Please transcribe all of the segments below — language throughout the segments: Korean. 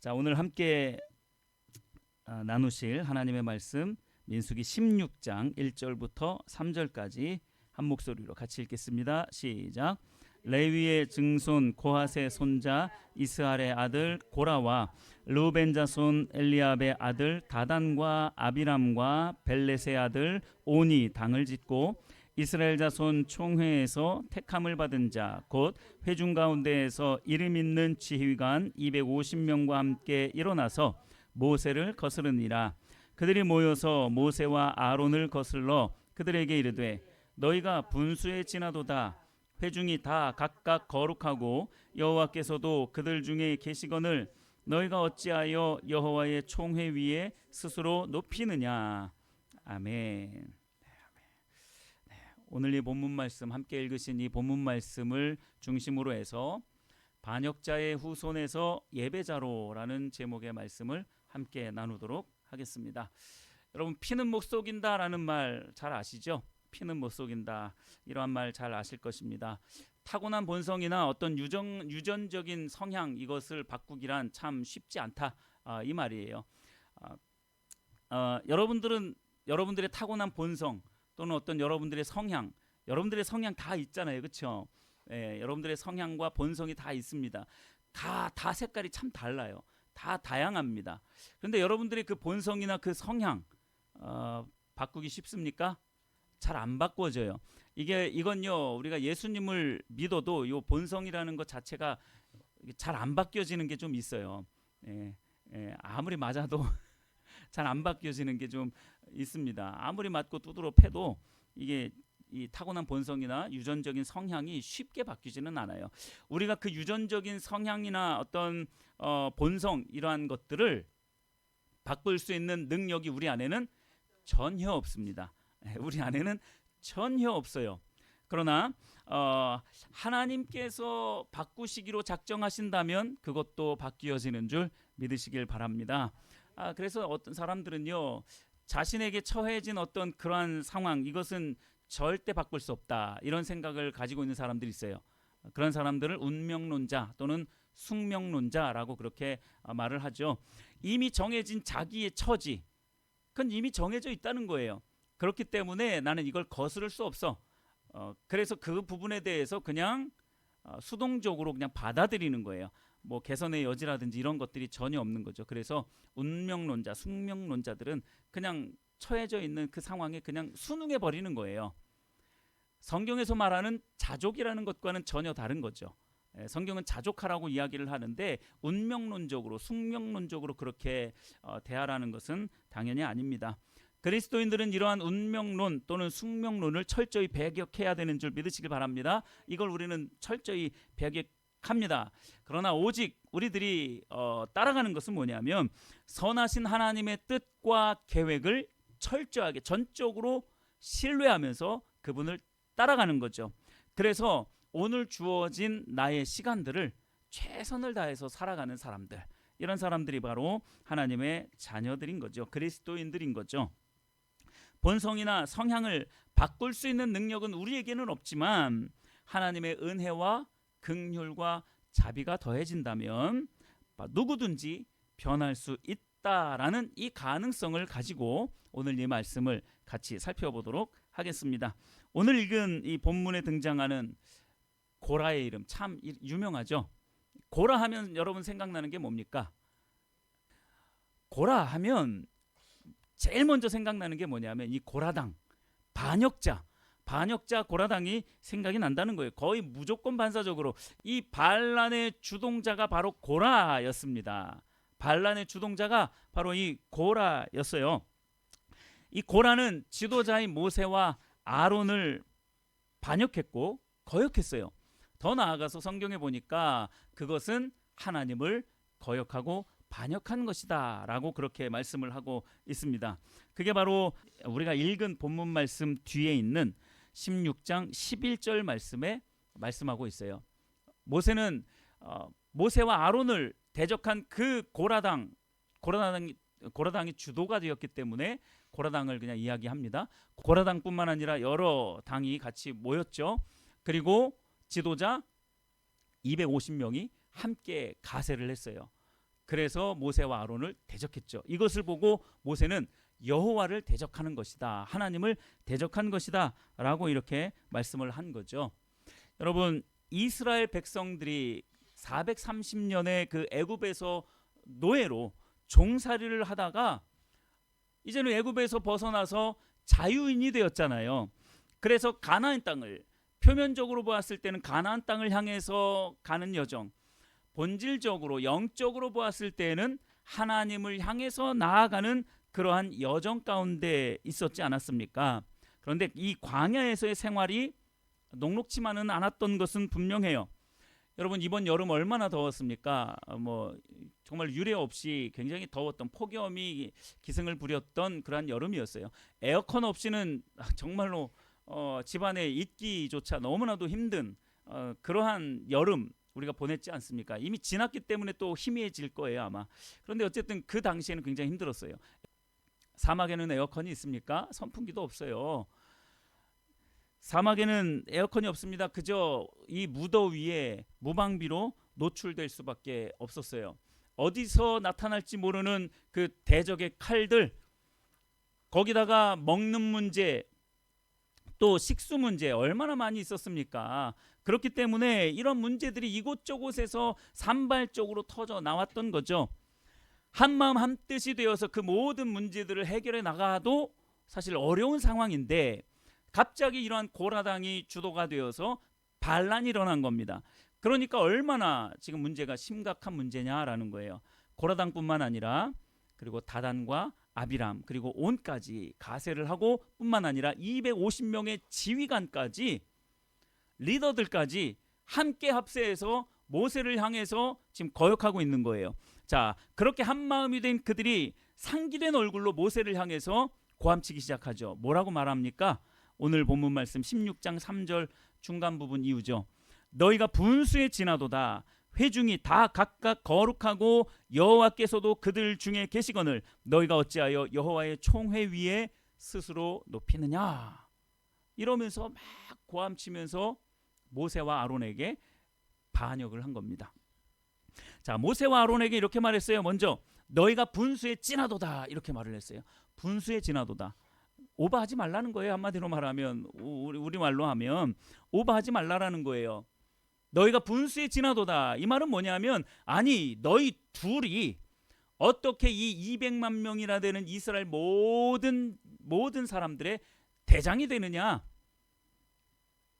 자, 오늘 함께 나누실 하나님의 말씀 민수기 16장 1절부터 3절까지 한 목소리로 같이 읽겠습니다. 시작. 레위의 증손 고핫의 손자 이스할의 아들 고라와 르우벤 자손 엘리압의 아들 다단과 아비람과 벨렛의 아들 온이 당을 짓고 이스라엘 자손 총회에서 택함을 받은 자 곧 회중 가운데에서 이름 있는 지휘관 250명과 함께 일어나서 모세를 거스르니라. 그들이 모여서 모세와 아론을 거슬러 그들에게 이르되 너희가 분수에 지나도다. 회중이 다 각각 거룩하고 여호와께서도 그들 중에 계시거늘 너희가 어찌하여 여호와의 총회 위에 스스로 높이느냐. 아멘. 오늘 이 본문 말씀 함께 읽으신 이 본문 말씀을 중심으로 해서 반역자의 후손에서 예배자로라는 제목의 말씀을 함께 나누도록 하겠습니다. 여러분, 피는 못 속인다라는 말 잘 아시죠? 피는 못 속인다, 이러한 말 잘 아실 것입니다. 타고난 본성이나 어떤 유전적인 성향, 이것을 바꾸기란 참 쉽지 않다, 이 말이에요. 여러분들의 타고난 본성 또는 어떤 여러분들의 성향 다 있잖아요, 그렇죠? 여러분들의 성향과 본성이 다 있습니다. 다 색깔이 참 달라요. 다 다양합니다. 그런데 여러분들의 그 본성이나 그 성향 바꾸기 쉽습니까? 잘 안 바꿔져요. 이건요, 우리가 예수님을 믿어도 이 본성이라는 것 자체가 잘 안 바뀌어지는 게 좀 있어요. 아무리 맞아도 잘 안 바뀌어지는 게 좀 있습니다. 아무리 맞고 두드러 패도 이게 이 타고난 본성이나 유전적인 성향이 쉽게 바뀌지는 않아요. 우리가 그 유전적인 성향이나 어떤 본성, 이러한 것들을 바꿀 수 있는 능력이 우리 안에는 전혀 없습니다. 우리 안에는 전혀 없어요. 그러나 하나님께서 바꾸시기로 작정하신다면 그것도 바뀌어지는 줄 믿으시길 바랍니다. 그래서 어떤 사람들은요, 자신에게 처해진 어떤 그러한 상황, 이것은 절대 바꿀 수 없다, 이런 생각을 가지고 있는 사람들이 있어요. 그런 사람들을 운명론자 또는 숙명론자라고 그렇게 말을 하죠. 이미 정해진 자기의 처지, 그건 이미 정해져 있다는 거예요. 그렇기 때문에 나는 이걸 거스를 수 없어. 그래서 그 부분에 대해서 그냥 수동적으로 그냥 받아들이는 거예요. 뭐 개선의 여지라든지 이런 것들이 전혀 없는 거죠. 그래서 운명론자, 숙명론자들은 그냥 처해져 있는 그 상황에 그냥 순응해 버리는 거예요. 성경에서 말하는 자족이라는 것과는 전혀 다른 거죠. 성경은 자족하라고 이야기를 하는데 운명론적으로, 숙명론적으로 그렇게 대하라는 것은 당연히 아닙니다. 그리스도인들은 이러한 운명론 또는 숙명론을 철저히 배격해야 되는 줄 믿으시길 바랍니다. 이걸 우리는 철저히 배격합니다. 그러나 오직 우리들이 따라가는 것은 뭐냐면 선하신 하나님의 뜻과 계획을 철저하게 전적으로 신뢰하면서 그분을 따라가는 거죠. 그래서 오늘 주어진 나의 시간들을 최선을 다해서 살아가는 사람들, 이런 사람들이 바로 하나님의 자녀들인 거죠. 그리스도인들인 거죠. 본성이나 성향을 바꿀 수 있는 능력은 우리에게는 없지만 하나님의 은혜와 긍휼과 자비가 더해진다면 누구든지 변할 수 있다라는 이 가능성을 가지고 오늘 이 말씀을 같이 살펴보도록 하겠습니다. 오늘 읽은 이 본문에 등장하는 고라의 이름 참 유명하죠. 고라 하면 여러분 생각나는 게 뭡니까? 고라 하면 제일 먼저 생각나는 게 뭐냐면 이 고라당, 반역자 고라당이 생각이 난다는 거예요. 거의 무조건 반사적으로 이 반란의 주동자가 바로 고라였습니다. 반란의 주동자가 바로 이 고라였어요. 이 고라는 지도자인 모세와 아론을 반역했고 거역했어요. 더 나아가서 성경에 보니까 그것은 하나님을 거역하고 반역한 것이다 라고 그렇게 말씀을 하고 있습니다. 그게 바로 우리가 읽은 본문 말씀 뒤에 있는 16장 11절 말씀에 말씀하고 있어요. 모세는 모세와 아론을 대적한 그 고라당이 주도가 되었기 때문에 고라당을 그냥 이야기합니다. 고라당뿐만 아니라 여러 당이 같이 모였죠. 그리고 지도자 250명이 함께 가세를 했어요. 그래서 모세와 아론을 대적했죠. 이것을 보고 모세는 여호와를 대적하는 것이다, 하나님을 대적한 것이다 라고 이렇게 말씀을 한 거죠. 여러분, 이스라엘 백성들이 430년의 그 애굽에서 노예로 종살이를 하다가 이제는 애굽에서 벗어나서 자유인이 되었잖아요. 그래서 가나안 땅을, 표면적으로 보았을 때는 가나안 땅을 향해서 가는 여정, 본질적으로 영적으로 보았을 때는 하나님을 향해서 나아가는 그러한 여정 가운데 있었지 않았습니까? 그런데 이 광야에서의 생활이 녹록치만은 않았던 것은 분명해요. 여러분, 이번 여름 얼마나 더웠습니까? 정말 유례 없이 굉장히 더웠던, 폭염이 기승을 부렸던 그러한 여름이었어요. 에어컨 없이는 정말로 집안에 있기조차 너무나도 힘든 그러한 여름 우리가 보냈지 않습니까? 이미 지났기 때문에 또 희미해질 거예요, 아마. 그런데 어쨌든 그 당시에는 굉장히 힘들었어요. 사막에는 에어컨이 있습니까? 선풍기도 없어요. 사막에는 에어컨이 없습니다. 그저 이 무더위에 무방비로 노출될 수밖에 없었어요. 어디서 나타날지 모르는 그 대적의 칼들, 거기다가 먹는 문제, 또 식수 문제 얼마나 많이 있었습니까? 그렇기 때문에 이런 문제들이 이곳저곳에서 산발적으로 터져 나왔던 거죠. 한마음 한뜻이 되어서 그 모든 문제들을 해결해 나가도 사실 어려운 상황인데 갑자기 이러한 고라당이 주도가 되어서 반란이 일어난 겁니다. 그러니까 얼마나 지금 문제가 심각한 문제냐라는 거예요. 고라당뿐만 아니라 그리고 다단과 아비람 그리고 온까지 가세를 하고 뿐만 아니라 250명의 지휘관까지, 리더들까지 함께 합세해서 모세를 향해서 지금 거역하고 있는 거예요. 자, 그렇게 한마음이 된 그들이 상기된 얼굴로 모세를 향해서 고함치기 시작하죠. 뭐라고 말합니까? 오늘 본문 말씀 16장 3절 중간 부분 이유죠. 너희가 분수에 지나도다 회중이 다 각각 거룩하고 여호와께서도 그들 중에 계시거늘 너희가 어찌하여 여호와의 총회 위에 스스로 높이느냐, 이러면서 막 고함치면서 모세와 아론에게 반역을 한 겁니다. 자, 모세와 아론에게 이렇게 말했어요. 먼저 너희가 분수에 지나도다 이렇게 말을 했어요. 분수에 지나도다, 오버하지 말라는 거예요. 한마디로 말하면, 우리말로 하면 오버하지 말라라는 거예요. 너희가 분수에 지나도다, 이 말은 뭐냐면, 아니 너희 둘이 어떻게 이 200만 명이나 되는 이스라엘 모든 사람들의 대장이 되느냐,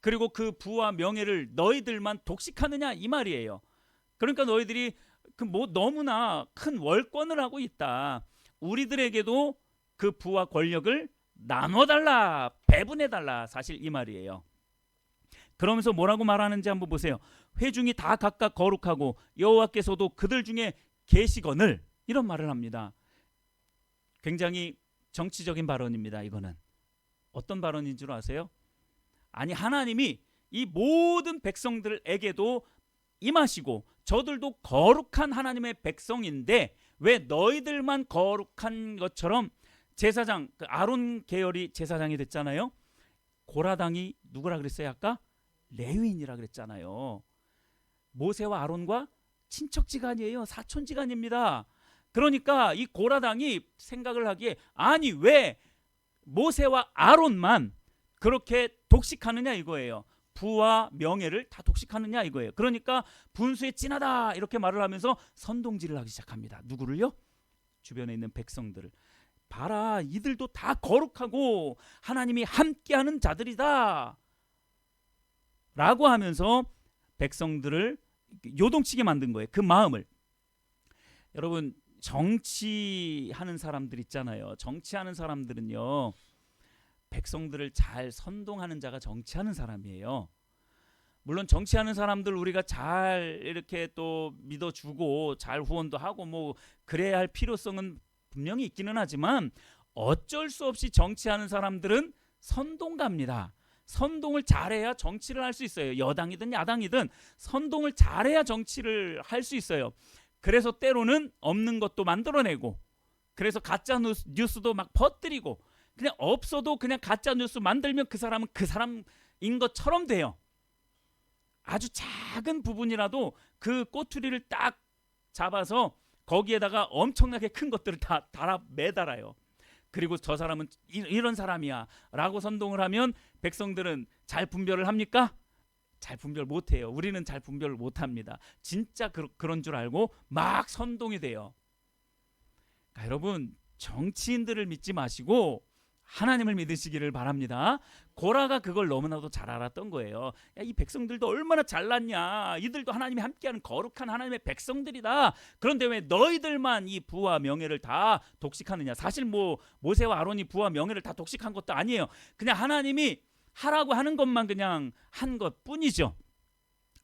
그리고 그 부와 명예를 너희들만 독식하느냐, 이 말이에요. 그러니까 너희들이 너무나 큰 월권을 하고 있다. 우리들에게도 그 부와 권력을 나눠달라, 배분해달라, 사실 이 말이에요. 그러면서 뭐라고 말하는지 한번 보세요. 회중이 다 각각 거룩하고 여호와께서도 그들 중에 계시거늘, 이런 말을 합니다. 굉장히 정치적인 발언입니다. 이거는 어떤 발언인 줄 아세요? 아니, 하나님이 이 모든 백성들에게도 임하시고 저들도 거룩한 하나님의 백성인데 왜 너희들만 거룩한 것처럼, 제사장, 아론 계열이 제사장이 됐잖아요. 고라당이 누구라 그랬어요? 아까 레위인이라 그랬잖아요. 모세와 아론과 친척지간이에요. 사촌지간입니다. 그러니까 이 고라당이 생각을 하기에, 아니 왜 모세와 아론만 그렇게 독식하느냐 이거예요. 부와 명예를 다 독식하느냐 이거예요. 그러니까 분수에 진하다 이렇게 말을 하면서 선동질을 하기 시작합니다. 누구를요? 주변에 있는 백성들을. 봐라, 이들도 다 거룩하고 하나님이 함께하는 자들이다 라고 하면서 백성들을 요동치게 만든 거예요. 그 마음을. 여러분, 정치하는 사람들 있잖아요. 정치하는 사람들은요, 백성들을 잘 선동하는 자가 정치하는 사람이에요. 물론 정치하는 사람들 우리가 잘 이렇게 또 믿어주고 잘 후원도 하고 그래야 할 필요성은 분명히 있기는 하지만 어쩔 수 없이 정치하는 사람들은 선동가입니다. 선동을 잘해야 정치를 할 수 있어요. 여당이든 야당이든 선동을 잘해야 정치를 할 수 있어요. 그래서 때로는 없는 것도 만들어내고, 그래서 가짜 뉴스도 막 퍼뜨리고, 그냥 없어도 그냥 가짜 뉴스 만들면 그 사람은 그 사람인 것처럼 돼요. 아주 작은 부분이라도 그 꼬투리를 딱 잡아서 거기에다가 엄청나게 큰 것들을 다 매달아요. 그리고 저 사람은 이런 사람이야 라고 선동을 하면 백성들은 잘 분별을 합니까? 잘 분별 못해요. 우리는 잘 분별을 못합니다. 진짜 그런 줄 알고 막 선동이 돼요. 그러니까 여러분, 정치인들을 믿지 마시고 하나님을 믿으시기를 바랍니다. 고라가 그걸 너무나도 잘 알았던 거예요. 야, 이 백성들도 얼마나 잘났냐. 이들도 하나님이 함께하는 거룩한 하나님의 백성들이다. 그런데 왜 너희들만 이 부와 명예를 다 독식하느냐. 사실 뭐 모세와 아론이 부와 명예를 다 독식한 것도 아니에요. 그냥 하나님이 하라고 하는 것만 그냥 한 것뿐이죠.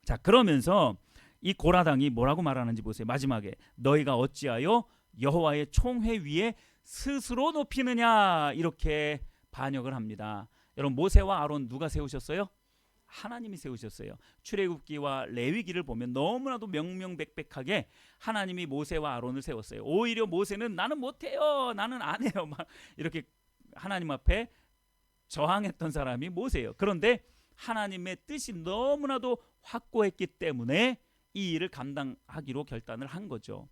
자, 그러면서 이 고라당이 뭐라고 말하는지 보세요. 마지막에 너희가 어찌하여 여호와의 총회 위에 스스로 높이느냐, 이렇게 반역을 합니다. 여러분, 모세와 아론 누가 세우셨어요? 하나님이 세우셨어요. 출애굽기와 레위기를 보면 너무나도 명명백백하게 하나님이 모세와 아론을 세웠어요. 오히려 모세는 나는 못해요, 나는 안 해요, 막 이렇게 하나님 앞에 저항했던 사람이 모세예요. 그런데 하나님의 뜻이 너무나도 확고했기 때문에 이 일을 감당하기로 결단을 한 거죠.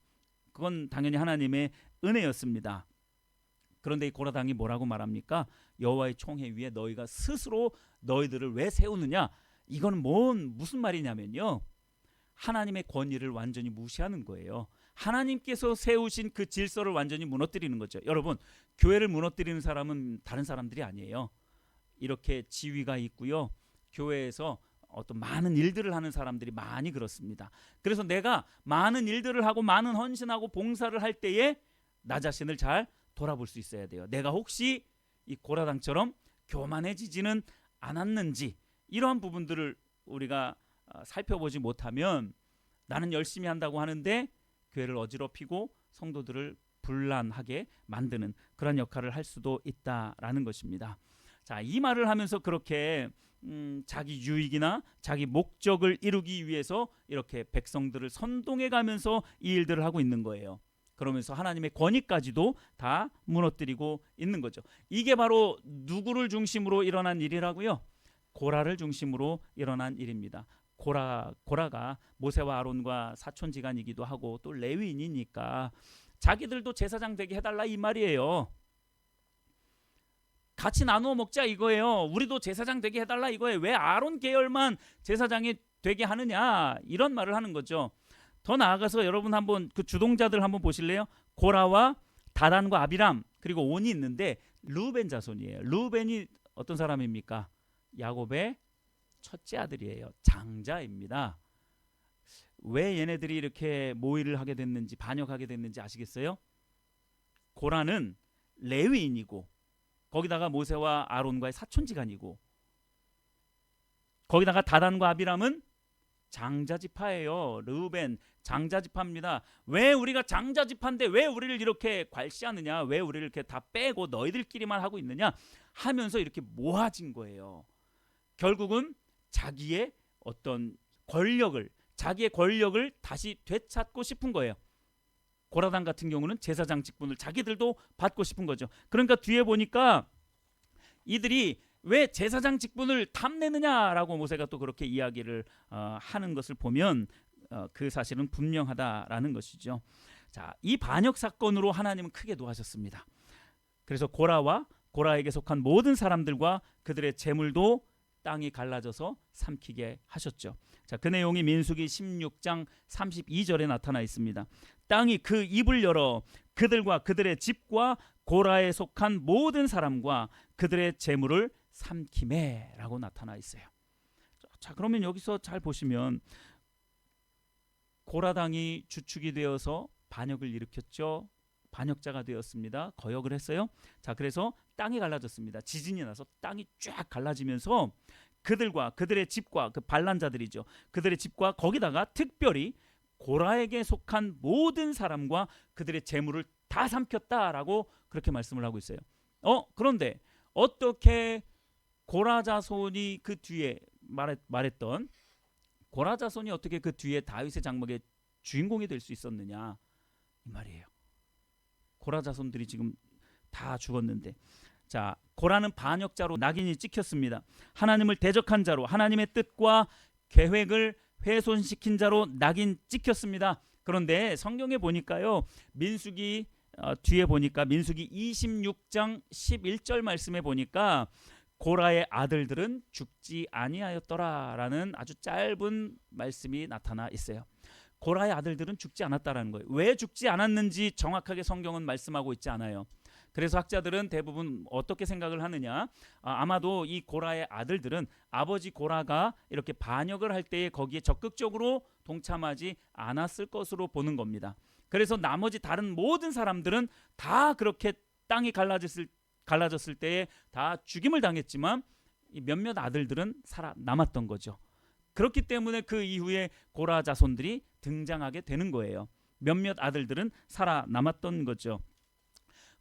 그건 당연히 하나님의 은혜였습니다. 그런데 이 고라당이 뭐라고 말합니까? 여호와의 총회 위에 너희가 스스로 너희들을 왜 세우느냐? 이건 무슨 말이냐면요, 하나님의 권위를 완전히 무시하는 거예요. 하나님께서 세우신 그 질서를 완전히 무너뜨리는 거죠. 여러분, 교회를 무너뜨리는 사람은 다른 사람들이 아니에요. 이렇게 지위가 있고요, 교회에서 어떤 많은 일들을 하는 사람들이 많이 그렇습니다. 그래서 내가 많은 일들을 하고 많은 헌신하고 봉사를 할 때에 나 자신을 잘 돌아볼 수 있어야 돼요. 내가 혹시 이 고라당처럼 교만해지지는 않았는지, 이러한 부분들을 우리가 살펴보지 못하면 나는 열심히 한다고 하는데 교회를 어지럽히고 성도들을 분란하게 만드는 그런 역할을 할 수도 있다라는 것입니다. 자, 이 말을 하면서 그렇게 자기 유익이나 자기 목적을 이루기 위해서 이렇게 백성들을 선동해 가면서 이 일들을 하고 있는 거예요. 그러면서 하나님의 권위까지도 다 무너뜨리고 있는 거죠. 이게 바로 누구를 중심으로 일어난 일이라고요? 고라를 중심으로 일어난 일입니다. 고라가 모세와 아론과 사촌지간이기도 하고 또 레위인이니까 자기들도 제사장 되게 해달라 이 말이에요. 같이 나누어 먹자 이거예요. 우리도 제사장 되게 해달라 이거예요. 왜 아론 계열만 제사장이 되게 하느냐, 이런 말을 하는 거죠. 더 나아가서 여러분 한번 그 주동자들 한번 보실래요? 고라와 다단과 아비람 그리고 온이 있는데 르우벤 자손이에요. 르우벤이 어떤 사람입니까? 야곱의 첫째 아들이에요. 장자입니다. 왜 얘네들이 이렇게 모의를 하게 됐는지, 반역하게 됐는지 아시겠어요? 고라는 레위인이고 거기다가 모세와 아론과의 사촌지간이고 거기다가 다단과 아비람은 장자지파예요. 르우벤 장자지파입니다. 왜 우리가 장자지파인데 왜 우리를 이렇게 괄시하느냐, 왜 우리를 이렇게 다 빼고 너희들끼리만 하고 있느냐 하면서 이렇게 모아진 거예요. 결국은 자기의 어떤 자기의 권력을 다시 되찾고 싶은 거예요. 고라당 같은 경우는 제사장 직분을 자기들도 받고 싶은 거죠. 그러니까 뒤에 보니까 이들이 왜 제사장 직분을 탐내느냐라고 모세가 또 그렇게 이야기를 하는 것을 보면 그 사실은 분명하다라는 것이죠. 자, 이 반역 사건으로 하나님은 크게 노하셨습니다. 그래서 고라에게 속한 모든 사람들과 그들의 재물도 땅이 갈라져서 삼키게 하셨죠. 자, 그 내용이 민수기 16장 32절에 나타나 있습니다. 땅이 그 입을 열어 그들과 그들의 집과 고라에 속한 모든 사람과 그들의 재물을 삼키매라고 나타나 있어요. 자, 그러면 여기서 잘 보시면 고라당이 주축이 되어서 반역을 일으켰죠. 반역자가 되었습니다. 거역을 했어요. 자, 그래서 땅이 갈라졌습니다. 지진이 나서 땅이 쫙 갈라지면서 그들과 그들의 집과 그 반란자들이죠. 그들의 집과 거기다가 특별히 고라에게 속한 모든 사람과 그들의 재물을 다 삼켰다라고 그렇게 말씀을 하고 있어요. 그런데 어떻게 고라 자손이 그 뒤에 말했던 고라 자손이 어떻게 그 뒤에 다윗의 장막의 주인공이 될 수 있었느냐 이 말이에요. 고라 자손들이 지금 다 죽었는데, 자, 고라는 반역자로 낙인이 찍혔습니다. 하나님을 대적한 자로, 하나님의 뜻과 계획을 훼손시킨 자로 낙인 찍혔습니다. 그런데 성경에 보니까요, 민수기 뒤에 보니까 민수기 26장 11절 말씀에 보니까 고라의 아들들은 죽지 아니하였더라라는 아주 짧은 말씀이 나타나 있어요. 고라의 아들들은 죽지 않았다라는 거예요. 왜 죽지 않았는지 정확하게 성경은 말씀하고 있지 않아요. 그래서 학자들은 대부분 어떻게 생각을 하느냐, 아마도 이 고라의 아들들은 아버지 고라가 이렇게 반역을 할 때에 거기에 적극적으로 동참하지 않았을 것으로 보는 겁니다. 그래서 나머지 다른 모든 사람들은 다 그렇게 땅이 갈라졌을 때에 다 죽임을 당했지만 이 몇몇 아들들은 살아남았던 거죠. 그렇기 때문에 그 이후에 고라 자손들이 등장하게 되는 거예요. 몇몇 아들들은 살아남았던 거죠.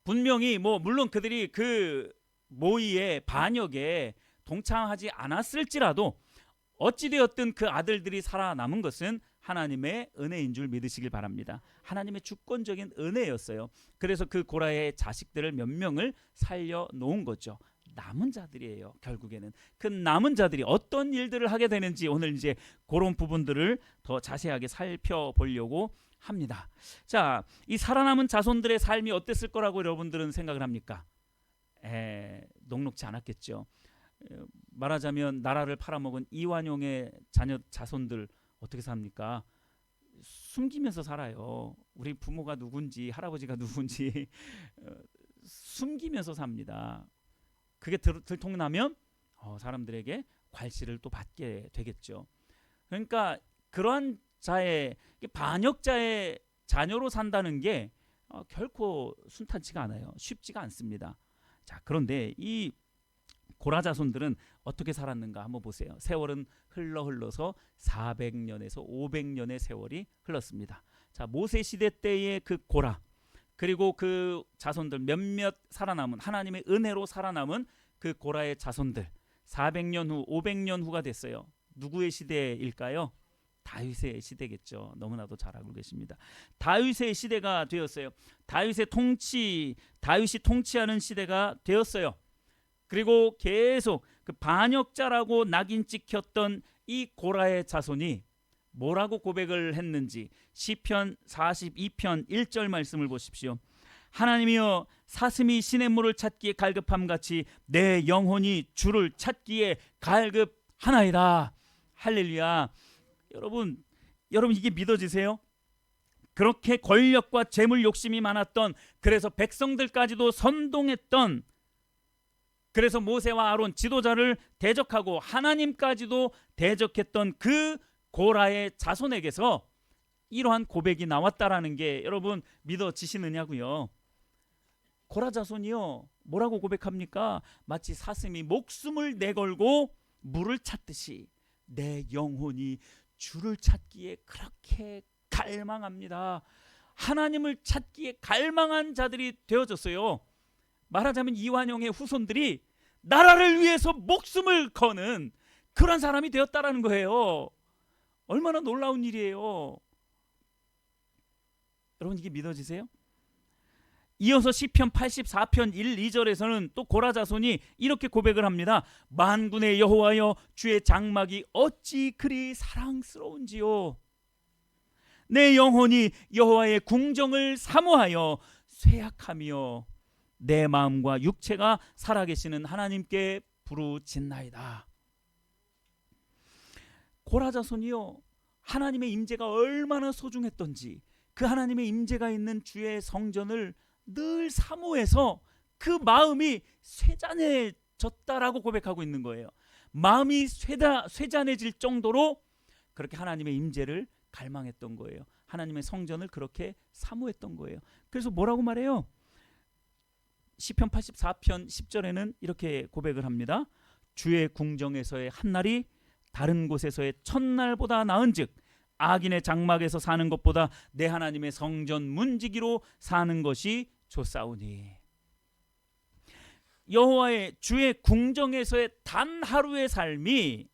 분명히 물론 그들이 그 모의의 반역에 동참하지 않았을지라도 어찌되었든 그 아들들이 살아남은 것은 하나님의 은혜인 줄 믿으시길 바랍니다. 하나님의 주권적인 은혜였어요. 그래서 그 고라의 자식들을 몇 명을 살려놓은 거죠. 남은 자들이에요. 결국에는 그 남은 자들이 어떤 일들을 하게 되는지 오늘 이제 그런 부분들을 더 자세하게 살펴보려고 합니다. 자, 이 살아남은 자손들의 삶이 어땠을 거라고 여러분들은 생각을 합니까? 녹록지 않았겠죠. 말하자면 나라를 팔아먹은 이완용의 자손들 어떻게 삽니까? 숨기면서 살아요. 우리 부모가 누군지 할아버지가 누군지 숨기면서 삽니다. 그게 들통나면 사람들에게 괄시를 또 받게 되겠죠. 그러니까 그러한 자의 반역자의 자녀로 산다는 게 결코 순탄치가 않아요. 쉽지가 않습니다. 자, 그런데 이 고라 자손들은 어떻게 살았는가 한번 보세요. 세월은 흘러서 400년에서 500년의 세월이 흘렀습니다. 자, 모세 시대 때의 그 고라, 그리고 그 자손들 몇몇 살아남은, 하나님의 은혜로 살아남은 그 고라의 자손들, 400년 후 500년 후가 됐어요. 누구의 시대일까요? 다윗의 시대겠죠. 너무나도 잘 알고 계십니다. 다윗의 시대가 되었어요. 다윗이 통치하는 시대가 되었어요. 그리고 계속 그 반역자라고 낙인 찍혔던 이 고라의 자손이 뭐라고 고백을 했는지 시편 42편 1절 말씀을 보십시오. 하나님이여, 사슴이 시냇물을 찾기에 갈급함같이 내 영혼이 주를 찾기에 갈급하나이다. 할렐루야. 여러분 이게 믿어지세요? 그렇게 권력과 재물 욕심이 많았던, 그래서 백성들까지도 선동했던, 그래서 모세와 아론 지도자를 대적하고 하나님까지도 대적했던 그 고라의 자손에게서 이러한 고백이 나왔다라는 게 여러분 믿어지시느냐고요. 고라 자손이요, 뭐라고 고백합니까? 마치 사슴이 목숨을 내걸고 물을 찾듯이 내 영혼이 주를 찾기에 그렇게 갈망합니다. 하나님을 찾기에 갈망한 자들이 되어졌어요. 말하자면 이완용의 후손들이 나라를 위해서 목숨을 거는 그런 사람이 되었다라는 거예요. 얼마나 놀라운 일이에요. 여러분 이게 믿어지세요? 이어서 시편 84편 1, 2절에서는 또 고라 자손이 이렇게 고백을 합니다. 만군의 여호와여, 주의 장막이 어찌 그리 사랑스러운지요. 내 영혼이 여호와의 궁정을 사모하여 쇠약하며 내 마음과 육체가 살아계시는 하나님께 부르짖나이다. 고라 자손이요, 하나님의 임재가 얼마나 소중했던지 그 하나님의 임재가 있는 주의 성전을 늘 사모해서 그 마음이 쇠잔해졌다라고 고백하고 있는 거예요. 마음이 쇠잔해질 정도로 그렇게 하나님의 임재를 갈망했던 거예요. 하나님의 성전을 그렇게 사모했던 거예요. 그래서 뭐라고 말해요? 시편 84편 10절에는 이렇게 고백을 합니다. 주의 궁정에서의 한날이 다른 곳에서의 첫날보다 나은즉 악인의 장막에서 사는 것보다 내 하나님의 성전 문지기로 사는 것이 좋사오니. 여호와의 주의 궁정에서의 단 하루의 삶이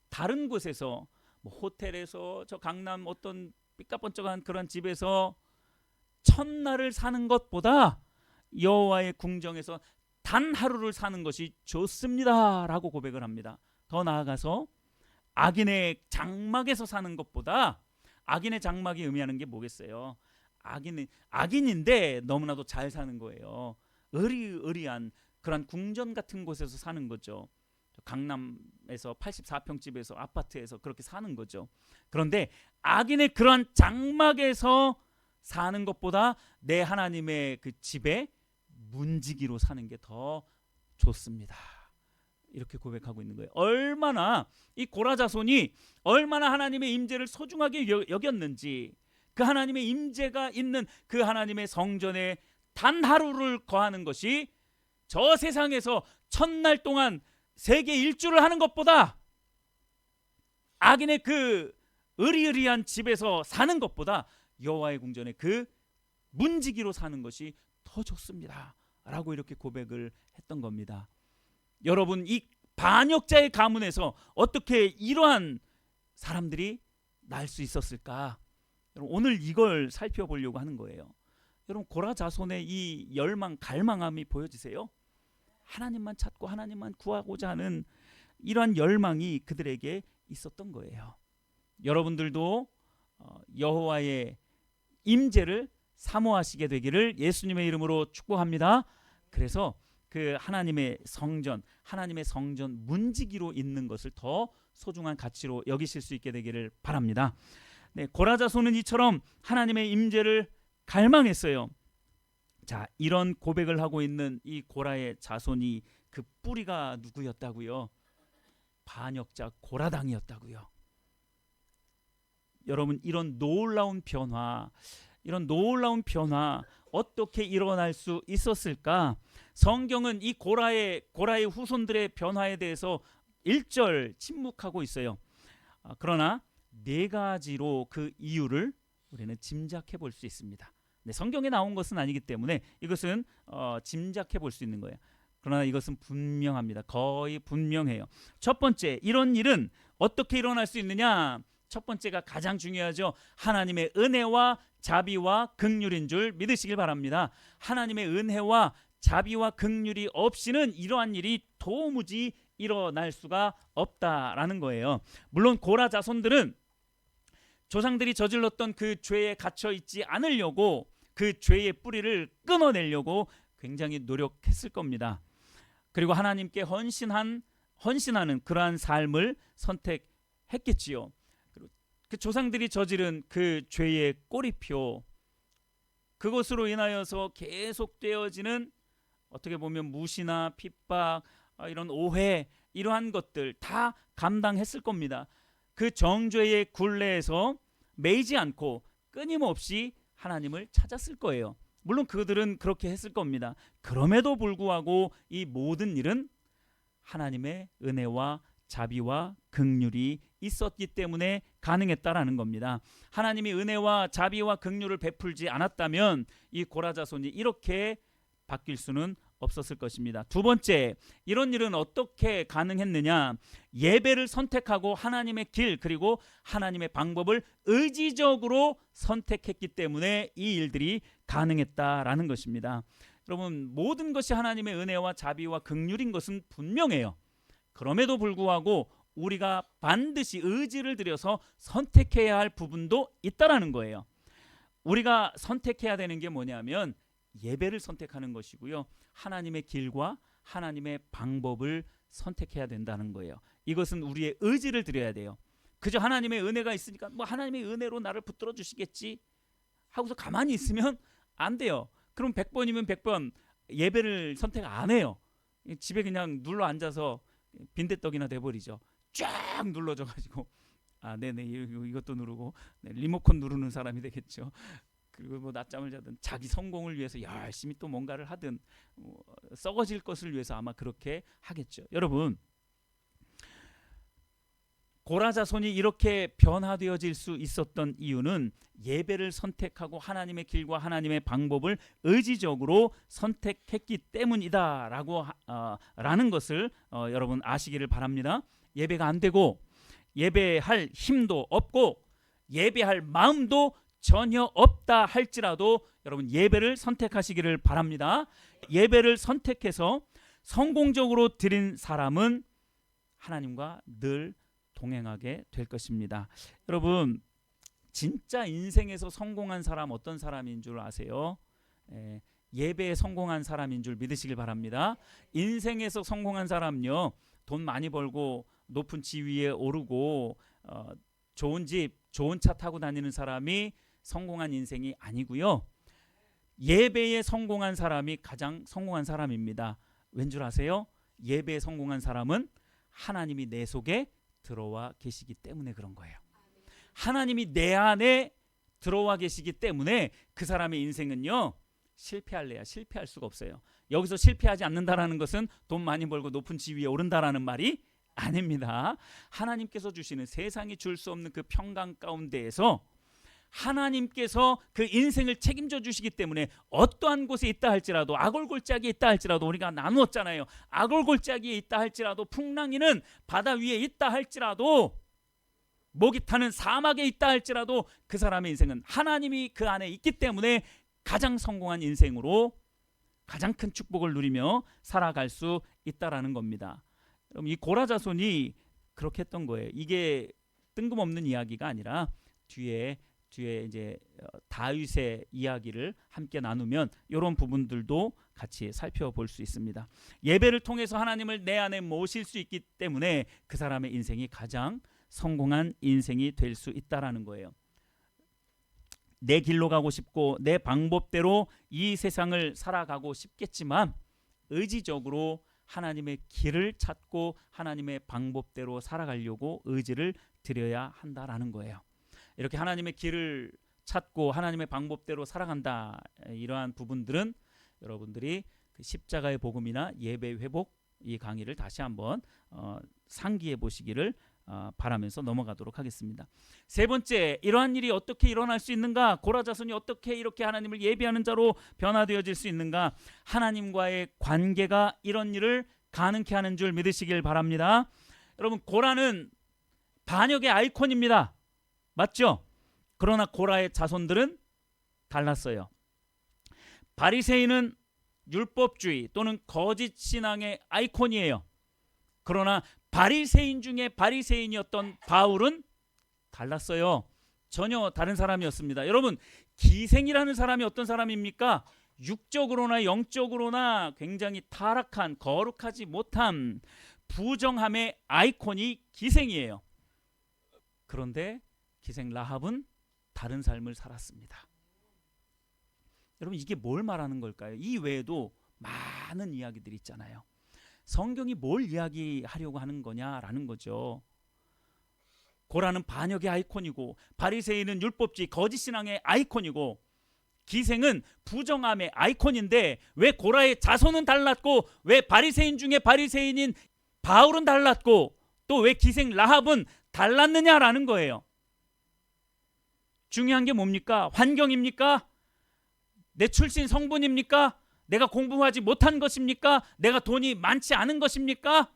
다른 곳에서 호텔에서 저 강남 어떤 삐까번쩍한 그런 집에서 첫날을 사는 것보다 여호와의 궁정에서 단 하루를 사는 것이 좋습니다라고 고백을 합니다. 더 나아가서 악인의 장막에서 사는 것보다 악인의 장막이 의미하는 게 뭐겠어요? 악인인데 너무나도 잘 사는 거예요. 의리의리한 그런 궁전 같은 곳에서 사는 거죠. 강남에서 84평집에서 아파트에서 그렇게 사는 거죠. 그런데 악인의 그러한 장막에서 사는 것보다 내 하나님의 그 집에 문지기로 사는 게 더 좋습니다. 이렇게 고백하고 있는 거예요. 얼마나 이 고라 자손이 얼마나 하나님의 임재를 소중하게 여겼는지, 그 하나님의 임재가 있는 그 하나님의 성전에 단 하루를 거하는 것이 저 세상에서 첫날 동안 세계 일주를 하는 것보다, 악인의 그 의리의리한 집에서 사는 것보다 여호와의 궁전에 그 문지기로 사는 것이 더 좋습니다 라고 이렇게 고백을 했던 겁니다. 여러분, 이 반역자의 가문에서 어떻게 이러한 사람들이 날 수 있었을까? 여러분, 오늘 이걸 살펴보려고 하는 거예요. 여러분, 고라 자손의 이 열망, 갈망함이 보여지세요? 하나님만 찾고 하나님만 구하고자 하는 이러한 열망이 그들에게 있었던 거예요. 여러분들도 여호와의 임재를 사모하시게 되기를 예수님의 이름으로 축복합니다. 그래서 그 하나님의 성전 문지기로 있는 것을 더 소중한 가치로 여기실 수 있게 되기를 바랍니다. 네, 고라 자손은 이처럼 하나님의 임재를 갈망했어요. 자, 이런 고백을 하고 있는 이 고라의 자손이 그 뿌리가 누구였다고요? 반역자 고라당이었다고요. 여러분, 이런 놀라운 변화 어떻게 일어날 수 있었을까? 성경은 이 고라의 후손들의 변화에 대해서 1절 침묵하고 있어요. 그러나 4가지로 그 이유를 우리는 짐작해 볼 수 있습니다. 네, 성경에 나온 것은 아니기 때문에 이것은 짐작해 볼 수 있는 거예요. 그러나 이것은 분명합니다. 거의 분명해요. 첫 번째, 이런 일은 어떻게 일어날 수 있느냐? 첫 번째가 가장 중요하죠. 하나님의 은혜와 자비와 긍휼인 줄 믿으시길 바랍니다. 하나님의 은혜와 자비와 긍휼이 없이는 이러한 일이 도무지 일어날 수가 없다라는 거예요. 물론 고라 자손들은 조상들이 저질렀던 그 죄에 갇혀 있지 않으려고, 그 죄의 뿌리를 끊어내려고 굉장히 노력했을 겁니다. 그리고 하나님께 헌신하는 그러한 삶을 선택했겠지요. 그 조상들이 저지른 그 죄의 꼬리표, 그것으로 인하여서 계속되어지는 어떻게 보면 무시나 핍박, 이런 오해, 이러한 것들 다 감당했을 겁니다. 그 정죄의 굴레에서 매이지 않고 끊임없이 하나님을 찾았을 거예요. 물론 그들은 그렇게 했을 겁니다. 그럼에도 불구하고 이 모든 일은 하나님의 은혜와 자비와 긍휼이 있었기 때문에 가능했다라는 겁니다. 하나님이 은혜와 자비와 긍휼을 베풀지 않았다면 이 고라 자손이 이렇게 바뀔 수는 없었을 것입니다. 두 번째, 이런 일은 어떻게 가능했느냐? 예배를 선택하고 하나님의 길, 그리고 하나님의 방법을 의지적으로 선택했기 때문에 이 일들이 가능했다라는 것입니다. 여러분, 모든 것이 하나님의 은혜와 자비와 긍휼인 것은 분명해요. 그럼에도 불구하고 우리가 반드시 의지를 들여서 선택해야 할 부분도 있다라는 거예요. 우리가 선택해야 되는 게 뭐냐면 예배를 선택하는 것이고요, 하나님의 길과 하나님의 방법을 선택해야 된다는 거예요. 이것은 우리의 의지를 드려야 돼요. 그저 하나님의 은혜가 있으니까 뭐 하나님의 은혜로 나를 붙들어 주시겠지 하고서 가만히 있으면 안 돼요. 그럼 100번이면 100번 예배를 선택 안 해요. 집에 그냥 눌러 앉아서 빈대떡이나 돼버리죠. 쫙 눌러져가지고 네네 이것도 누르고, 네, 리모컨 누르는 사람이 되겠죠. 그리고 뭐 낮잠을 자든 자기 성공을 위해서 열심히 또 뭔가를 하든 썩어질 것을 위해서 아마 그렇게 하겠죠. 여러분, 고라 자손이 이렇게 변화되어질 수 있었던 이유는 예배를 선택하고 하나님의 길과 하나님의 방법을 의지적으로 선택했기 때문이다라고 라는 것을 여러분 아시기를 바랍니다. 예배가 안 되고 예배할 힘도 없고 예배할 마음도 전혀 없다 할지라도 여러분 예배를 선택하시기를 바랍니다. 예배를 선택해서 성공적으로 드린 사람은 하나님과 늘 동행하게 될 것입니다. 여러분, 진짜 인생에서 성공한 사람 어떤 사람인 줄 아세요? 예배에 성공한 사람인 줄 믿으시길 바랍니다. 인생에서 성공한 사람요, 돈 많이 벌고 높은 지위에 오르고 좋은 집, 좋은 차 타고 다니는 사람이 성공한 인생이 아니고요. 예배에 성공한 사람이 가장 성공한 사람입니다. 왠 줄 아세요? 예배에 성공한 사람은 하나님이 내 속에 들어와 계시기 때문에 그런 거예요. 하나님이 내 안에 들어와 계시기 때문에 그 사람의 인생은요, 실패할래야 실패할 수가 없어요. 여기서 실패하지 않는다라는 것은 돈 많이 벌고 높은 지위에 오른다라는 말이 아닙니다. 하나님께서 주시는 세상이 줄 수 없는 그 평강 가운데에서 하나님께서 그 인생을 책임져 주시기 때문에 어떠한 곳에 있다 할지라도, 악월골짜기에 있다 할지라도, 우리가 나누었잖아요. 악월골짜기에 있다 할지라도, 풍랑이는 바다 위에 있다 할지라도, 목이 타는 사막에 있다 할지라도 그 사람의 인생은 하나님이 그 안에 있기 때문에 가장 성공한 인생으로 가장 큰 축복을 누리며 살아갈 수 있다라는 겁니다. 그럼 이 고라 자손이 그렇게 했던 거예요. 이게 뜬금없는 이야기가 아니라 뒤에 이제 다윗의 이야기를 함께 나누면 이런 부분들도 같이 살펴볼 수 있습니다. 예배를 통해서 하나님을 내 안에 모실 수 있기 때문에 그 사람의 인생이 가장 성공한 인생이 될 수 있다라는 거예요. 내 길로 가고 싶고 내 방법대로 이 세상을 살아가고 싶겠지만 의지적으로 하나님의 길을 찾고 하나님의 방법대로 살아가려고 의지를 드려야 한다라는 거예요. 이렇게 하나님의 길을 찾고 하나님의 방법대로 살아간다, 이러한 부분들은 여러분들이 그 십자가의 복음이나 예배 회복 이 강의를 다시 한번 상기해 보시기를 바라면서 넘어가도록 하겠습니다. 세 번째, 이러한 일이 어떻게 일어날 수 있는가? 고라 자손이 어떻게 이렇게 하나님을 예배하는 자로 변화되어질 수 있는가? 하나님과의 관계가 이런 일을 가능케 하는 줄 믿으시길 바랍니다. 여러분, 고라는 반역의 아이콘입니다. 맞죠? 그러나 고라의 자손들은 달랐어요. 바리새인은 율법주의 또는 거짓 신앙의 아이콘이에요. 그러나 바리새인 중에 바리새인이었던 바울은 달랐어요. 전혀 다른 사람이었습니다. 여러분, 기생이라는 사람이 어떤 사람입니까? 육적으로나 영적으로나 굉장히 타락한, 거룩하지 못한 부정함의 아이콘이 기생이에요. 그런데 기생 라합은 다른 삶을 살았습니다. 여러분, 이게 뭘 말하는 걸까요? 이 외에도 많은 이야기들이 있잖아요. 성경이 뭘 이야기하려고 하는 거냐라는 거죠. 고라는 반역의 아이콘이고, 바리새인은 율법주의 거짓 신앙의 아이콘이고, 기생은 부정함의 아이콘인데 왜 고라의 자손은 달랐고, 왜 바리새인 중에 바리새인인 바울은 달랐고, 또 왜 기생 라합은 달랐느냐라는 거예요. 중요한 게 뭡니까? 환경입니까? 내 출신 성분입니까? 내가 공부하지 못한 것입니까? 내가 돈이 많지 않은 것입니까?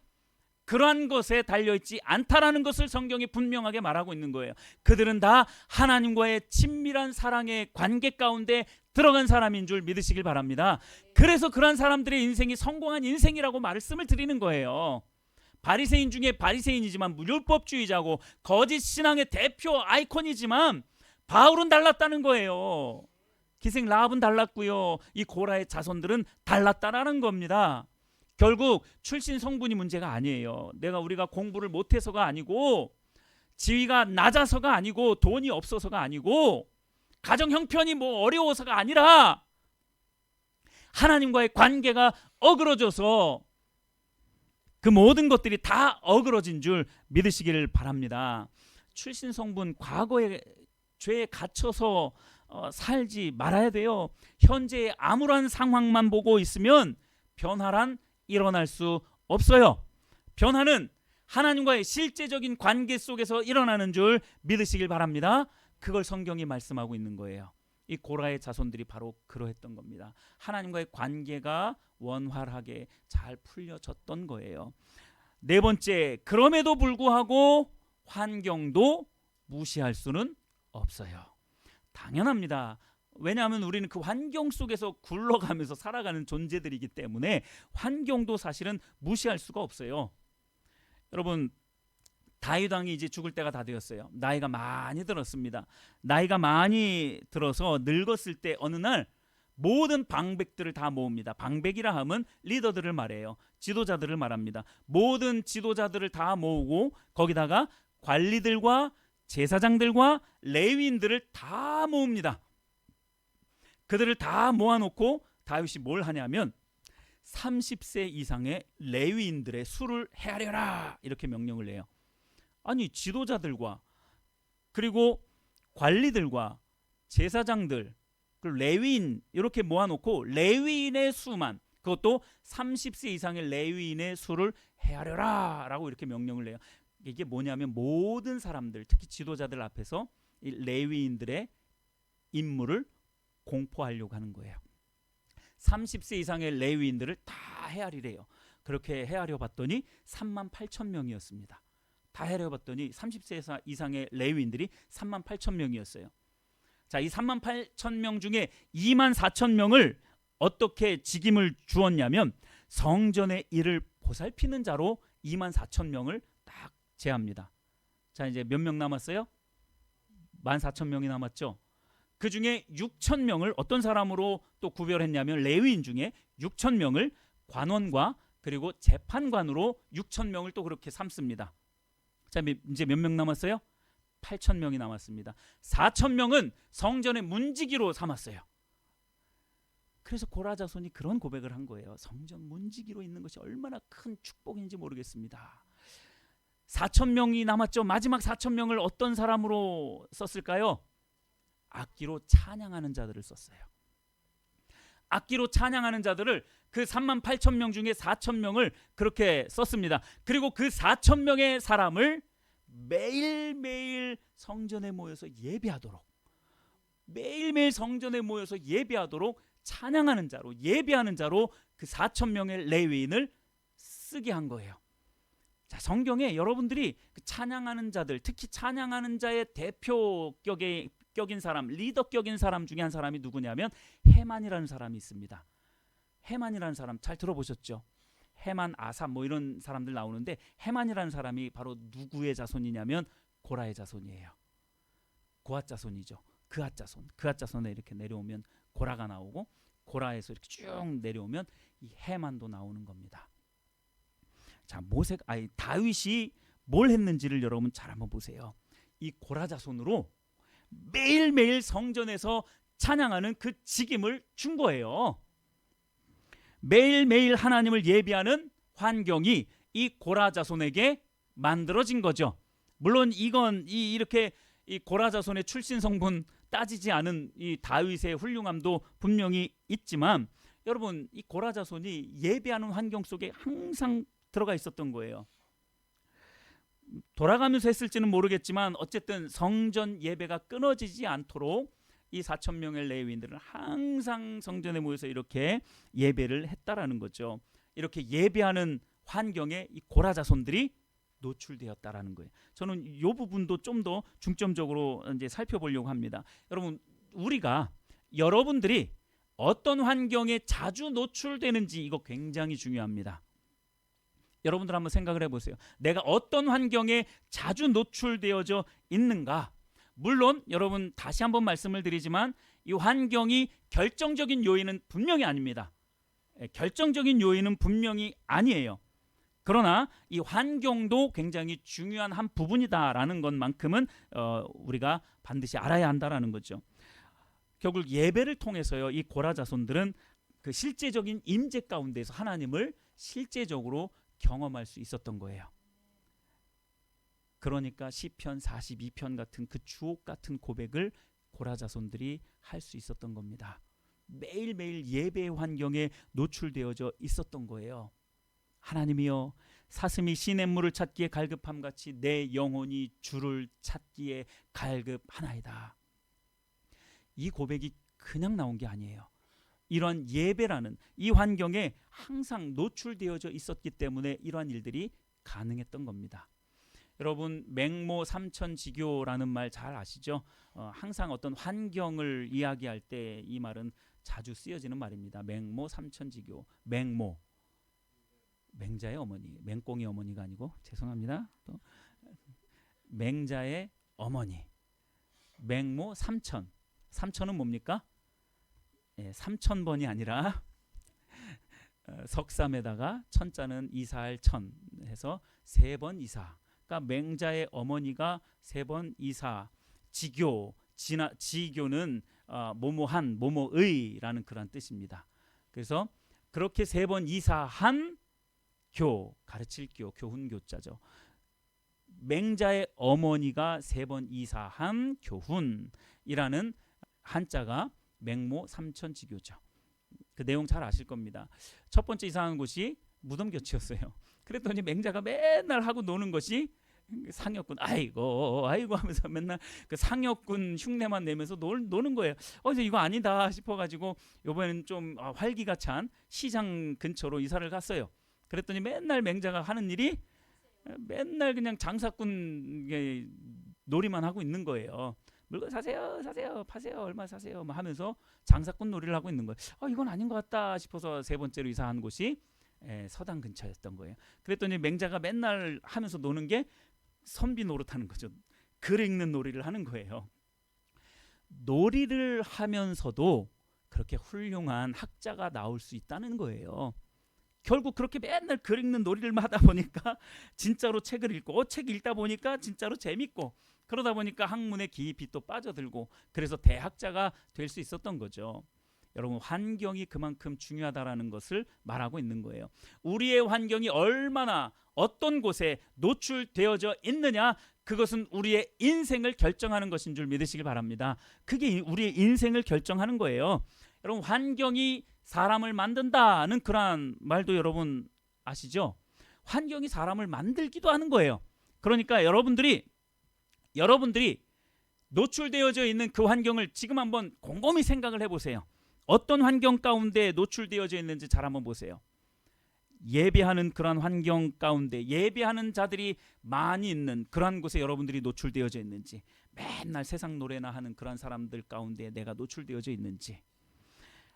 그러한 것에 달려있지 않다라는 것을 성경이 분명하게 말하고 있는 거예요. 그들은 다 하나님과의 친밀한 사랑의 관계 가운데 들어간 사람인 줄 믿으시길 바랍니다. 그래서 그러한 사람들의 인생이 성공한 인생이라고 말씀을 드리는 거예요. 바리새인 중에 바리새인이지만 율법주의자고 거짓 신앙의 대표 아이콘이지만 바울은 달랐다는 거예요. 기생 라합은 달랐고요. 이 고라의 자손들은 달랐다라는 겁니다. 결국 출신 성분이 문제가 아니에요. 우리가 공부를 못해서가 아니고, 지위가 낮아서가 아니고, 돈이 없어서가 아니고, 가정 형편이 어려워서가 아니라 하나님과의 관계가 어그러져서 그 모든 것들이 다 어그러진 줄 믿으시기를 바랍니다. 출신 성분, 과거의 죄에 갇혀서 살지 말아야 돼요. 현재의 암울한 상황만 보고 있으면 변화란 일어날 수 없어요. 변화는 하나님과의 실제적인 관계 속에서 일어나는 줄 믿으시길 바랍니다. 그걸 성경이 말씀하고 있는 거예요. 이 고라의 자손들이 바로 그러했던 겁니다. 하나님과의 관계가 원활하게 잘 풀려졌던 거예요. 네 번째, 그럼에도 불구하고 환경도 무시할 수는 없어요. 당연합니다. 왜냐하면 우리는 그 환경 속에서 굴러가면서 살아가는 존재들이기 때문에 환경도 사실은 무시할 수가 없어요. 여러분, 다윗 왕이 이제 죽을 때가 다 되었어요. 나이가 많이 들었습니다. 나이가 많이 들어서 늙었을 때 어느 날 모든 방백들을 다 모읍니다. 방백이라 하면 리더들을 말해요. 지도자들을 말합니다. 모든 지도자들을 다 모으고 거기다가 관리들과 제사장들과 레위인들을 다 모읍니다. 그들을 다 모아놓고 다윗이 뭘 하냐면 30세 이상의 레위인들의 수를 헤아려라 이렇게 명령을 내요. 아니 지도자들과 그리고 관리들과 제사장들 그리고 레위인 이렇게 모아놓고 레위인의 수만 그것도 30세 이상의 레위인의 수를 헤아려라 라고 이렇게 명령을 내요. 이게 뭐냐면 모든 사람들 특히 지도자들 앞에서 이 레위인들의 임무를 공포하려고 하는 거예요. 30세 이상의 레위인들을 다 헤아리래요. 그렇게 헤아려 봤더니 3만 8천 명이었습니다. 다 헤아려 봤더니 30세 이상의 레위인들이 3만 8천 명이었어요. 자, 이 3만 8천 명 중에 2만 4천 명을 어떻게 직임을 주었냐면 성전의 일을 보살피는 자로 2만 4천 명을 딱 제합니다. 자, 이제 몇 명 남았어요? 1만 4천 명이 남았죠. 그 중에 6천 명을 어떤 사람으로 또 구별했냐면 레위인 중에 6천 명을 관원과 그리고 재판관으로 6천 명을 또 그렇게 삼습니다. 자, 이제 몇 명 남았어요? 8천 명이 남았습니다. 4천 명은 성전의 문지기로 삼았어요. 그래서 고라 자손이 그런 고백을 한 거예요. 성전 문지기로 있는 것이 얼마나 큰 축복인지 모르겠습니다. 4천 명이 남았죠. 마지막 4천 명을 어떤 사람으로 썼을까요? 악기로 찬양하는 자들을 썼어요. 악기로 찬양하는 자들을 그 3만 8천 명 중에 4천 명을 그렇게 썼습니다. 그리고 그 4천 명의 사람을 매일매일 성전에 모여서 예배하도록 매일매일 성전에 모여서 예배하도록 찬양하는 자로 예배하는 자로 그 4천 명의 레위인을 쓰게 한 거예요. 자, 성경에 여러분들이 그 찬양하는 자들 특히 찬양하는 자의 대표격인 사람 리더격인 사람 중에 한 사람이 누구냐면 헤만이라는 사람이 있습니다. 헤만이라는 사람 잘 들어보셨죠? 헤만, 아삽 뭐 이런 사람들 나오는데 헤만이라는 사람이 바로 누구의 자손이냐면 고라의 자손이에요. 고앗 자손이죠. 그앗 자손. 그앗 자손에 이렇게 내려오면 고라가 나오고 고라에서 이렇게 쭉 내려오면 이 헤만도 나오는 겁니다. 자, 다윗이 뭘 했는지를 여러분 잘 한번 보세요. 이 고라 자손으로 매일매일 성전에서 찬양하는 그 직임을 준 거예요. 매일매일 하나님을 예배하는 환경이 이 고라 자손에게 만들어진 거죠. 물론 이건 이렇게 이 고라 자손의 출신 성분 따지지 않은 이 다윗의 훌륭함도 분명히 있지만 여러분 이 고라 자손이 예배하는 환경 속에 항상 들어가 있었던 거예요. 돌아가면서 했을지는 모르겠지만 어쨌든 성전 예배가 끊어지지 않도록 이 4천 명의 레위인들은 항상 성전에 모여서 이렇게 예배를 했다라는 거죠. 이렇게 예배하는 환경에 이 고라 자손들이 노출되었다라는 거예요. 저는 이 부분도 좀 더 중점적으로 이제 살펴보려고 합니다. 여러분, 여러분들이 어떤 환경에 자주 노출되는지 이거 굉장히 중요합니다. 여러분들 한번 생각을 해보세요. 내가 어떤 환경에 자주 노출되어져 있는가? 물론 여러분 다시 한번 말씀을 드리지만 이 환경이 결정적인 요인은 분명히 아닙니다. 결정적인 요인은 분명히 아니에요. 그러나 이 환경도 굉장히 중요한 한 부분이다라는 것만큼은 우리가 반드시 알아야 한다라는 거죠. 결국 예배를 통해서요, 이 고라 자손들은 그 실제적인 임재 가운데서 하나님을 실제적으로 경험할 수 있었던 거예요. 그러니까 시편 42편 같은 그 주옥 같은 고백을 고라 자손들이 할 수 있었던 겁니다. 매일매일 예배 환경에 노출되어져 있었던 거예요. 하나님이여, 사슴이 시냇물을 찾기에 갈급함같이 내 영혼이 주를 찾기에 갈급하나이다. 이 고백이 그냥 나온 게 아니에요. 이러한 예배라는 이 환경에 항상 노출되어져 있었기 때문에 이러한 일들이 가능했던 겁니다. 여러분, 맹모 삼천지교라는 말 잘 아시죠? 항상 어떤 환경을 이야기할 때 이 말은 자주 쓰여지는 말입니다. 맹모 삼천지교. 맹자의 어머니, 맹꽁이 어머니가 아니고 죄송합니다. 또 맹자의 어머니. 맹모 삼천. 삼천은 뭡니까? 예, 3,000번이 아니라 석삼에다가 천자는 이사할 천 해서 3번 이사. 그러니까 맹자의 어머니가 3번 이사. 지교, 지교는 뭐뭐한, 뭐뭐의라는 그런 뜻입니다. 그래서 그렇게 3번 이사한 교, 가르칠 교, 교훈교자죠. 맹자의 어머니가 3번 이사한 교훈이라는 한자가 맹모 삼천지교죠. 그 내용 잘 아실 겁니다. 첫 번째 이사한 곳이 무덤교치였어요. 그랬더니 맹자가 맨날 하고 노는 것이 상여군. 아이고 하면서 맨날 그 상여군 흉내만 내면서 노는 거예요. 이제 이거 아니다 싶어가지고 이번에는 좀 활기가 찬 시장 근처로 이사를 갔어요. 그랬더니 맨날 맹자가 하는 일이 맨날 그냥 장사꾼 놀이만 하고 있는 거예요. 물건 사세요, 파세요, 얼마 사세요, 뭐 하면서 장사꾼 놀이를 하고 있는 거예요. 이건 아닌 것 같다 싶어서 3번째로 이사한 곳이 서당 근처였던 거예요. 그랬더니 맹자가 맨날 하면서 노는 게 선비 노릇하는 거죠. 글 읽는 놀이를 하는 거예요. 놀이를 하면서도 그렇게 훌륭한 학자가 나올 수 있다는 거예요. 결국 그렇게 맨날 글 읽는 놀이를 하다 보니까 진짜로 책을 읽고 책 읽다 보니까 진짜로 재밌고 그러다 보니까 학문에 깊이 또 빠져들고 그래서 대학자가 될 수 있었던 거죠. 여러분 환경이 그만큼 중요하다라는 것을 말하고 있는 거예요. 우리의 환경이 얼마나 어떤 곳에 노출되어져 있느냐 그것은 우리의 인생을 결정하는 것인 줄 믿으시길 바랍니다. 그게 우리의 인생을 결정하는 거예요. 여러분 환경이 사람을 만든다는 그런 말도 여러분 아시죠? 환경이 사람을 만들기도 하는 거예요. 그러니까 여러분들이 노출되어져 있는 그 환경을 지금 한번 곰곰이 생각을 해보세요. 어떤 환경 가운데 노출되어져 있는지 잘 한번 보세요. 예배하는 그런 환경 가운데 예배하는 자들이 많이 있는 그런 곳에 여러분들이 노출되어져 있는지, 맨날 세상 노래나 하는 그런 사람들 가운데 내가 노출되어져 있는지,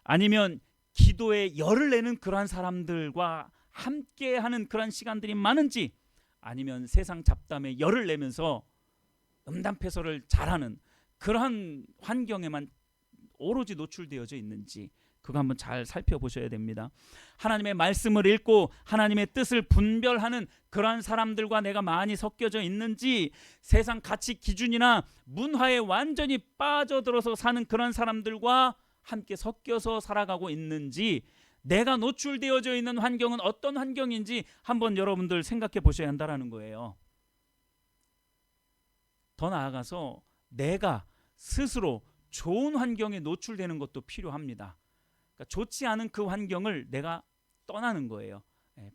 아니면 기도에 열을 내는 그러한 사람들과 함께하는 그런 시간들이 많은지, 아니면 세상 잡담에 열을 내면서 음담패설을 잘하는 그러한 환경에만 오로지 노출되어져 있는지 그거 한번 잘 살펴보셔야 됩니다. 하나님의 말씀을 읽고 하나님의 뜻을 분별하는 그러한 사람들과 내가 많이 섞여져 있는지, 세상 가치 기준이나 문화에 완전히 빠져들어서 사는 그런 사람들과 함께 섞여서 살아가고 있는지, 내가 노출되어져 있는 환경은 어떤 환경인지 한번 여러분들 생각해 보셔야 한다는 거예요. 더 나아가서 내가 스스로 좋은 환경에 노출되는 것도 필요합니다. 그러니까 좋지 않은 그 환경을 내가 떠나는 거예요.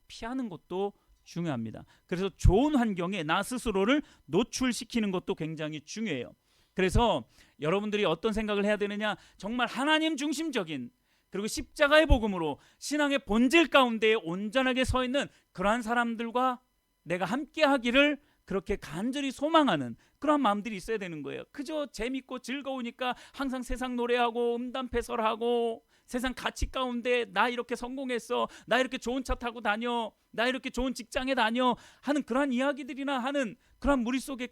피하는 것도 중요합니다. 그래서 좋은 환경에 나 스스로를 노출시키는 것도 굉장히 중요해요. 그래서 여러분들이 어떤 생각을 해야 되느냐, 정말 하나님 중심적인, 그리고 십자가의 복음으로 신앙의 본질 가운데 온전하게 서 있는 그러한 사람들과 내가 함께 하기를 그렇게 간절히 소망하는 그런 마음들이 있어야 되는 거예요. 그저 재밌고 즐거우니까 항상 세상 노래하고 음담패설하고 세상 가치 가운데 나 이렇게 성공했어, 나 이렇게 좋은 차 타고 다녀, 나 이렇게 좋은 직장에 다녀 하는 그런 이야기들이나 하는 그런 무리 속에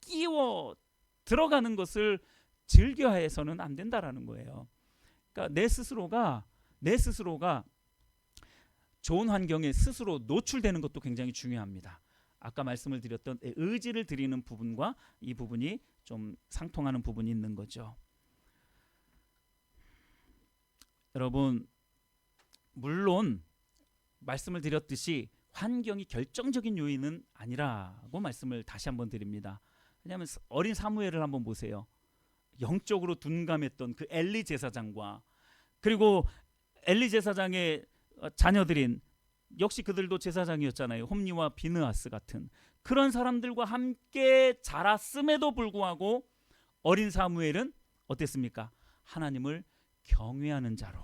끼워 들어가는 것을 즐겨해서는 안 된다라는 거예요. 그러니까 내 스스로가 좋은 환경에 스스로 노출되는 것도 굉장히 중요합니다. 아까 말씀을 드렸던 의지를 드리는 부분과 이 부분이 좀 상통하는 부분이 있는 거죠. 여러분, 물론 말씀을 드렸듯이 환경이 결정적인 요인은 아니라고 말씀을 다시 한번 드립니다. 왜냐하면 어린 사무엘을 한번 보세요. 영적으로 둔감했던 그 엘리 제사장과, 그리고 엘리 제사장의 자녀들인, 역시 그들도 제사장이었잖아요. 홈리와 비느하스 같은 그런 사람들과 함께 자랐음에도 불구하고 어린 사무엘은 어땠습니까? 하나님을 경외하는 자로,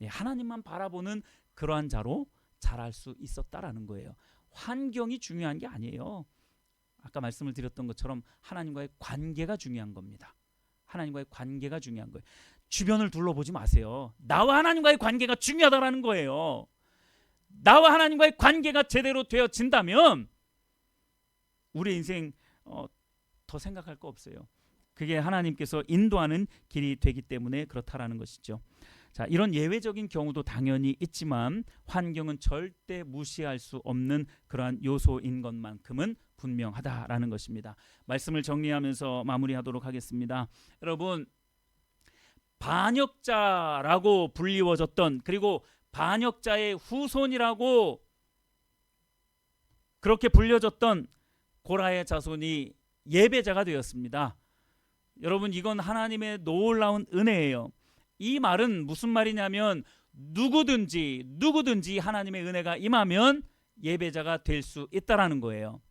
하나님만 바라보는 그러한 자로 자랄 수 있었다라는 거예요. 환경이 중요한 게 아니에요. 아까 말씀을 드렸던 것처럼 하나님과의 관계가 중요한 겁니다. 하나님과의 관계가 중요한 거예요. 주변을 둘러보지 마세요. 나와 하나님과의 관계가 중요하다라는 거예요. 나와 하나님과의 관계가 제대로 되어진다면 우리 인생 더 생각할 거 없어요. 그게 하나님께서 인도하는 길이 되기 때문에 그렇다라는 것이죠. 자, 이런 예외적인 경우도 당연히 있지만 환경은 절대 무시할 수 없는 그러한 요소인 것만큼은 분명하다라는 것입니다. 말씀을 정리하면서 마무리하도록 하겠습니다. 여러분, 반역자라고 불리워졌던, 그리고 반역자의 후손이라고 그렇게 불려졌던 고라의 자손이 예배자가 되었습니다. 여러분, 이건 하나님의 놀라운 은혜예요. 이 말은 무슨 말이냐면 누구든지 하나님의 은혜가 임하면 예배자가 될 수 있다라는 거예요.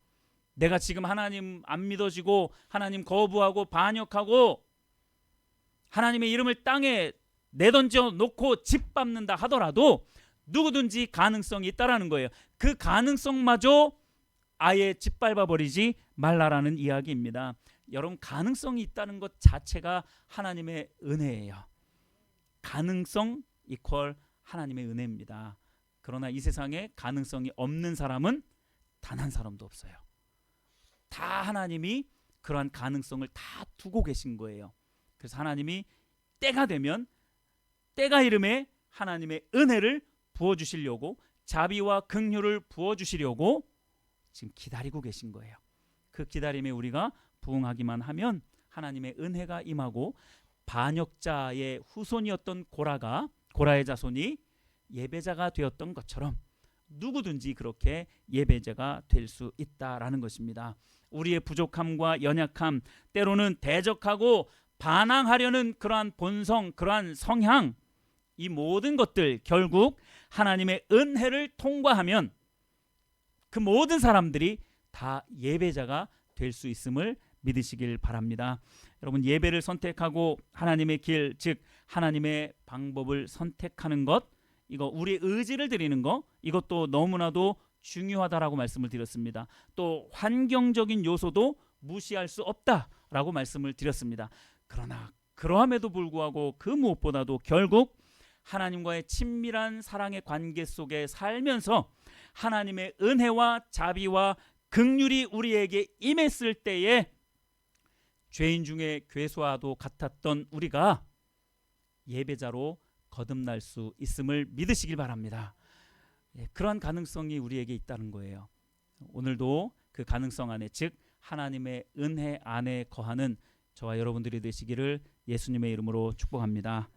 내가 지금 하나님 안 믿어지고 하나님 거부하고 반역하고 하나님의 이름을 땅에 내던져 놓고 짓밟는다 하더라도 누구든지 가능성이 있다라는 거예요. 그 가능성마저 아예 짓밟아 버리지 말라라는 이야기입니다. 여러분, 가능성이 있다는 것 자체가 하나님의 은혜예요. 가능성 이퀄 하나님의 은혜입니다. 그러나 이 세상에 가능성이 없는 사람은 단 한 사람도 없어요. 다 하나님이 그러한 가능성을 다 두고 계신 거예요. 그래서 하나님이 때가 되면 때가 이름에 하나님의 은혜를 부어주시려고, 자비와 긍휼을 부어주시려고 지금 기다리고 계신 거예요. 그 기다림에 우리가 부응하기만 하면 하나님의 은혜가 임하고 반역자의 후손이었던 고라의 자손이 예배자가 되었던 것처럼 누구든지 그렇게 예배자가 될 수 있다라는 것입니다. 우리의 부족함과 연약함, 때로는 대적하고 반항하려는 그러한 본성, 그러한 성향, 이 모든 것들 결국 하나님의 은혜를 통과하면 그 모든 사람들이 다 예배자가 될 수 있음을 믿으시길 바랍니다. 여러분, 예배를 선택하고 하나님의 길, 즉 하나님의 방법을 선택하는 것, 이거 우리의 의지를 드리는 거, 이것도 너무나도 중요하다라고 말씀을 드렸습니다. 또 환경적인 요소도 무시할 수 없다라고 말씀을 드렸습니다. 그러나 그러함에도 불구하고 그 무엇보다도 결국 하나님과의 친밀한 사랑의 관계 속에 살면서 하나님의 은혜와 자비와 긍휼이 우리에게 임했을 때에 죄인 중에 괴수와도 같았던 우리가 예배자로 거듭날 수 있음을 믿으시길 바랍니다. 그러한 가능성이 우리에게 있다는 거예요. 오늘도 그 가능성 안에, 즉 하나님의 은혜 안에 거하는 저와 여러분들이 되시기를 예수님의 이름으로 축복합니다.